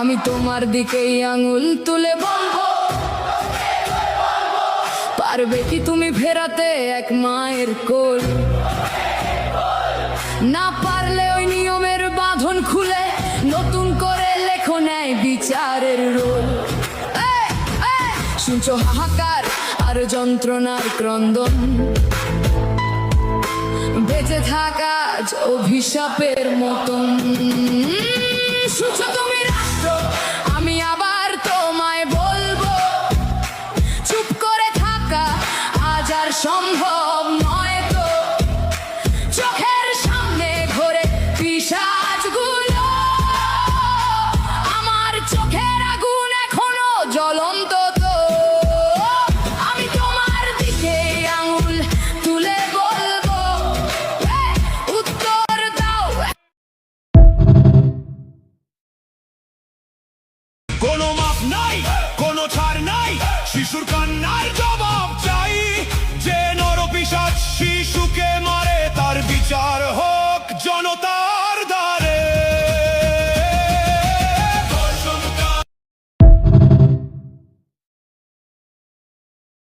আমি তোমার দিকেই আঙুল তুলে বলবো, পারবে কি তুমি ফেরাতে এক মায়ের কোল? না পারলে ওই নিয়মের বাঁধন খুলে নতুন করে লেখো নেয় বিচারের রোল। শুনছো হাহাকার আর যন্ত্রণার ক্রন্দন, বেঁচে থাকা আজ অভিশাপের মতন। শুনছো তুমি রাষ্ট্র, আমি আবার তোমায় বলবো, চুপ করে থাকা আজ আর সম্ভব নয় তো। চোখের সামনে ঘোরে পিশাচগুলো, আমার চোখের আগুন এখনো জ্বলন্ত তো। আমি তোমার দিকে আঙুল তুলে বলবো, উত্তর দাও। কোনো মাপ নাই, কোনো ছাড় নাই, শিশুর কান্নার জবাব চাই। যে নরপিশাচ শিশুকে মারে তার বিচার